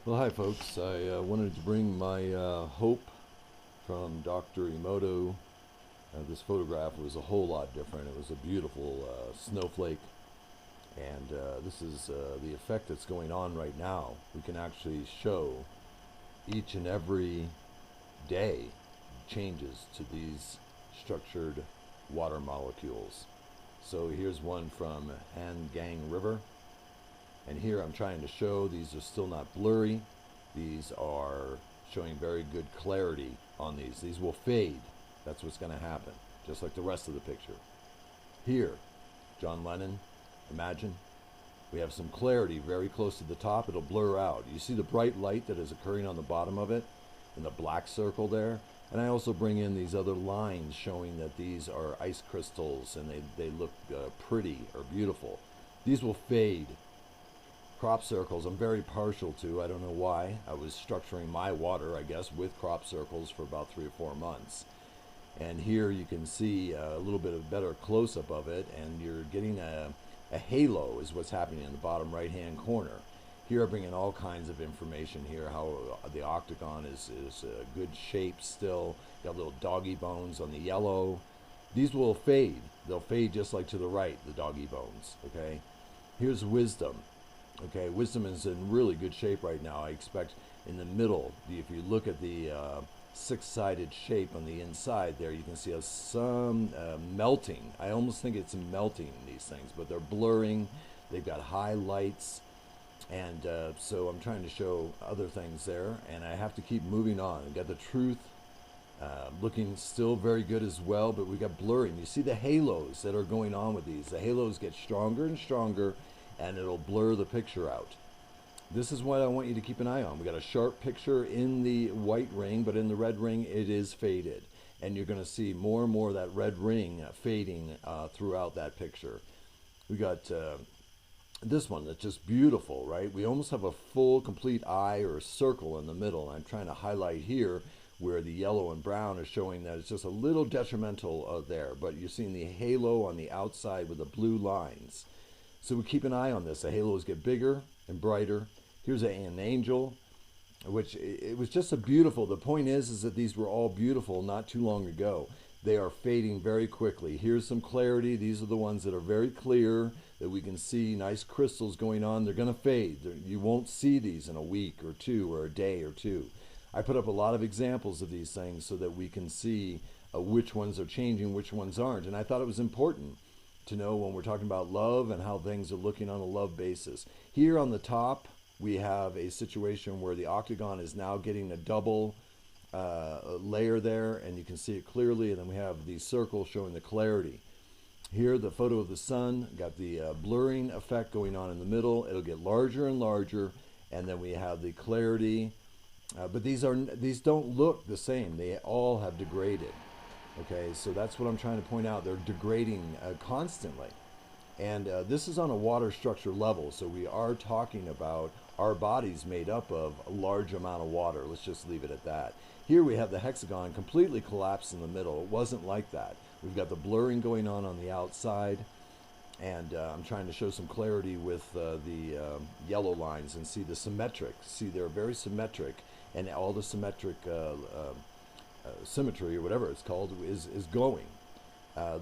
Well, hi folks. I wanted to bring my hope from Dr. Emoto. This photograph was a whole lot different. It was a beautiful snowflake, and this is the effect that's going on right now. We can actually show each and every day changes to these structured water molecules. So here's one from Gang River. And here I'm trying to show these are still not blurry. These are showing very good clarity on these. These will fade. That's what's going to happen, just like the rest of the picture. Here, John Lennon, imagine. We have some clarity very close to the top. It'll blur out. You see the bright light that is occurring on the bottom of it in the black circle there? And I also bring in these other lines showing that these are ice crystals and they look pretty or beautiful. These will fade. Crop circles I'm very partial to. I don't know why. I was structuring my water, I guess, with crop circles for about 3 or 4 months. And here you can see a little bit of better close-up of it, and you're getting a halo is what's happening in the bottom right-hand corner. Here I bring in all kinds of information here, how the octagon is good shape still. Got little doggy bones on the yellow. These will fade. They'll fade just like to the right, the doggy bones, okay? Here's wisdom. Okay, wisdom is in really good shape right now. I expect in the middle, if you look at the six-sided shape on the inside there, you can see some melting. I almost think it's melting, these things, but they're blurring. They've got highlights, and so I'm trying to show other things there, and I have to keep moving on. We've got the truth looking still very good as well, but we got blurring. You see the halos that are going on with these. The halos get stronger and stronger, and it'll blur the picture out. This is what I want you to keep an eye on. We got a sharp picture in the white ring, but in the red ring it is faded. And you're going to see more and more of that red ring fading throughout that picture. We got this one that's just beautiful, right? We almost have a full, complete eye or a circle in the middle. I'm trying to highlight here where the yellow and brown is showing that it's just a little detrimental there. But you're seeing the halo on the outside with the blue lines. So we keep an eye on this. The halos get bigger and brighter. Here's an angel, which it was just a beautiful. The point is that these were all beautiful not too long ago. They are fading very quickly. Here's some clarity. These are the ones that are very clear, that we can see nice crystals going on. They're going to fade. You won't see these in a week or two or a day or two. I put up a lot of examples of these things so that we can see which ones are changing, which ones aren't. And I thought it was important to know when we're talking about love and how things are looking on a love basis. Here on the top, we have a situation where the octagon is now getting a double layer there, and you can see it clearly, and then we have the circle showing the clarity. Here, the photo of the sun, got the blurring effect going on in the middle. It'll get larger and larger, and then we have the clarity. But these don't look the same. They all have degraded. Okay, so that's what I'm trying to point out. They're degrading constantly. And this is on a water structure level, so we are talking about our bodies made up of a large amount of water. Let's just leave it at that. Here we have the hexagon completely collapsed in the middle. It wasn't like that. We've got the blurring going on the outside, and I'm trying to show some clarity with the yellow lines and see the symmetric. See, they're very symmetric, and all the symmetric symmetry or whatever it's called is going.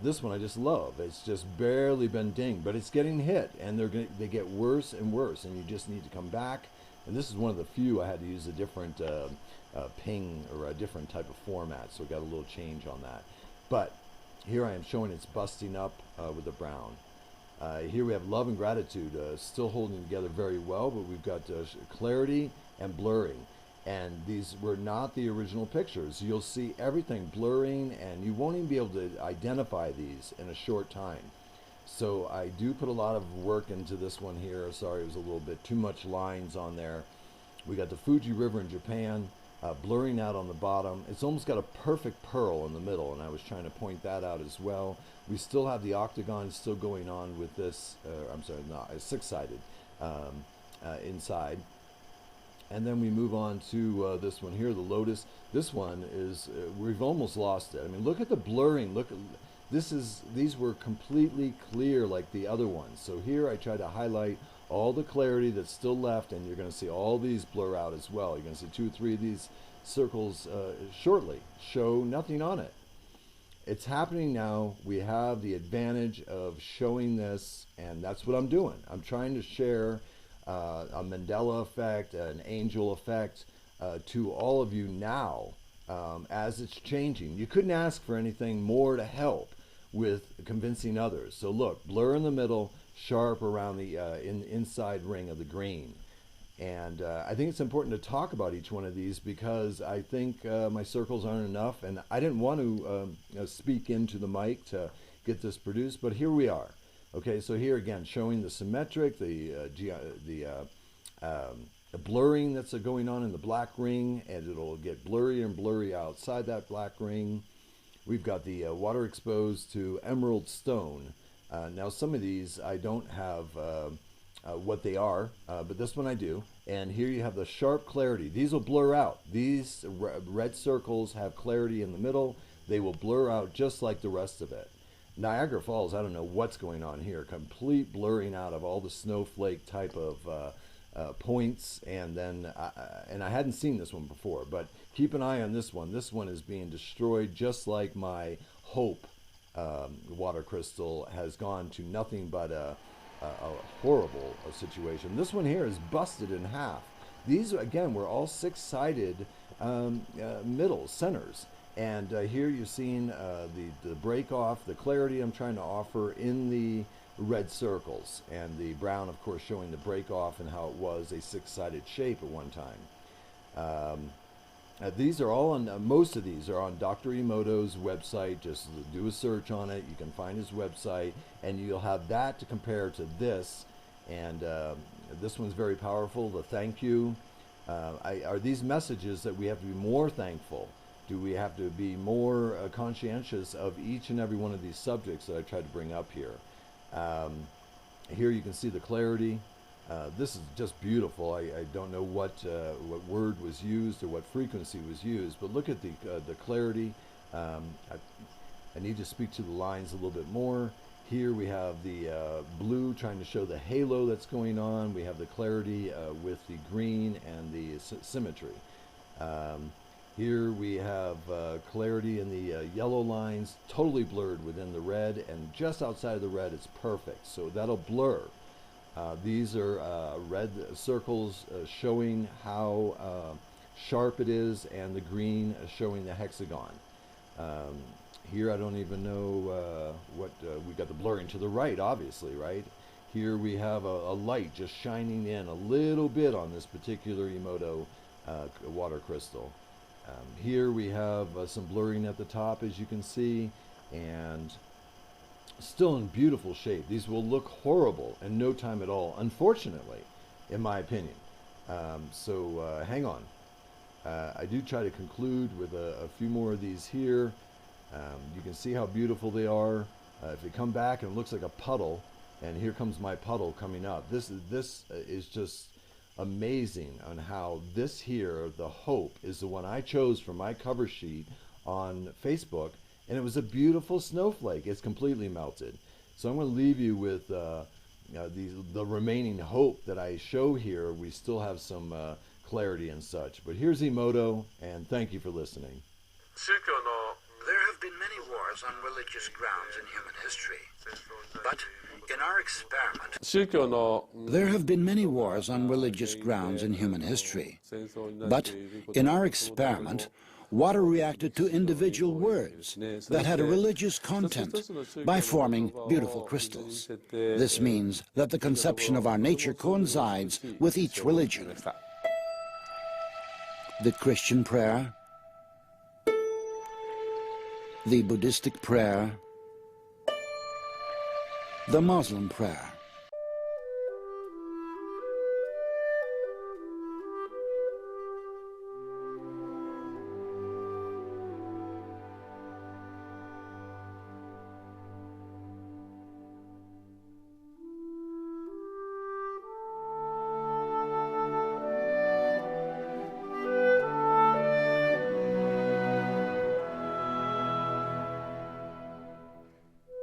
This one I just love. It's just barely been dinged, but it's getting hit, and they get worse and worse, and you just need to come back. And this is one of the few I had to use a different ping or a different type of format, so we got a little change on that. But here I am showing it's busting up with the brown. Here we have love and gratitude still holding together very well, but we've got clarity and blurring. And these were not the original pictures. You'll see everything blurring, and you won't even be able to identify these in a short time. So I do put a lot of work into this one here. Sorry, it was a little bit too much lines on there. We got the Fuji River in Japan blurring out on the bottom. It's almost got a perfect pearl in the middle, and I was trying to point that out as well. We still have the octagon still going on with this, I'm sorry, not six-sided inside. And then we move on to this one here, the lotus. This one is, we've almost lost it. I mean, look at the blurring. Look, these were completely clear like the other ones. So here I try to highlight all the clarity that's still left, and you're going to see all these blur out as well. You're going to see 2 or 3 of these circles shortly show nothing on it. It's happening now. We have the advantage of showing this, and that's what I'm doing. I'm trying to share a Mandela effect, an angel effect to all of you now as it's changing. You couldn't ask for anything more to help with convincing others. So look, blur in the middle, sharp around the inside ring of the green. And I think it's important to talk about each one of these because I think my circles aren't enough, and I didn't want to speak into the mic to get this produced, but here we are. Okay, so here again, showing the symmetric, the blurring that's going on in the black ring, and it'll get blurrier and blurry outside that black ring. We've got the water exposed to emerald stone. Now some of these I don't have what they are, but this one I do. And here you have the sharp clarity. These will blur out. These red circles have clarity in the middle. They will blur out just like the rest of it. Niagara Falls, I don't know what's going on here. Complete blurring out of all the snowflake type of points, and then and I hadn't seen this one before, but keep an eye on this one. This one is being destroyed just like my Hope water crystal has gone to nothing but a horrible situation. This one here is busted in half. These again were all 6-sided middle centers, and here you're seeing the break off, the clarity I'm trying to offer in the red circles, and the brown of course showing the break off and how it was a 6-sided shape at one time. These are all on, most of these are on Dr. Emoto's website. Just do a search on it. You can find his website, and you'll have that to compare to this. And this one's very powerful, the thank you. Are these messages that we have to be more thankful? Do we have to be more conscientious of each and every one of these subjects that I tried to bring up here? Here you can see the clarity. This is just beautiful. I don't know what word was used or what frequency was used, but look at the clarity. I need to speak to the lines a little bit more. Here we have the blue trying to show the halo that's going on. We have the clarity with the green and the symmetry. Here we have clarity in the yellow lines, totally blurred within the red, and just outside of the red it's perfect. So that'll blur. These are red circles showing how sharp it is, and the green showing the hexagon. Here I don't even know what, we got the blurring to the right, obviously, right? Here we have a light just shining in a little bit on this particular Emoto water crystal. Here we have some blurring at the top, as you can see, and still in beautiful shape. These will look horrible in no time at all, unfortunately, in my opinion. So hang on. I do try to conclude with a few more of these here. You can see how beautiful they are. If you come back and it looks like a puddle, and here comes my puddle coming up. This is just amazing on how this here, the Hope, is the one I chose for my cover sheet on Facebook. And it was a beautiful snowflake. It's completely melted. So I'm going to leave you with the remaining Hope that I show here. We still have some clarity and such. But here's Emoto, and thank you for listening. There have been many wars on religious grounds in human history. But in our experiment... There have been many wars on religious grounds in human history. But in our experiment, water reacted to individual words that had a religious content by forming beautiful crystals. This means that the conception of our nature coincides with each religion. The Christian prayer, the Buddhistic prayer, the Muslim prayer.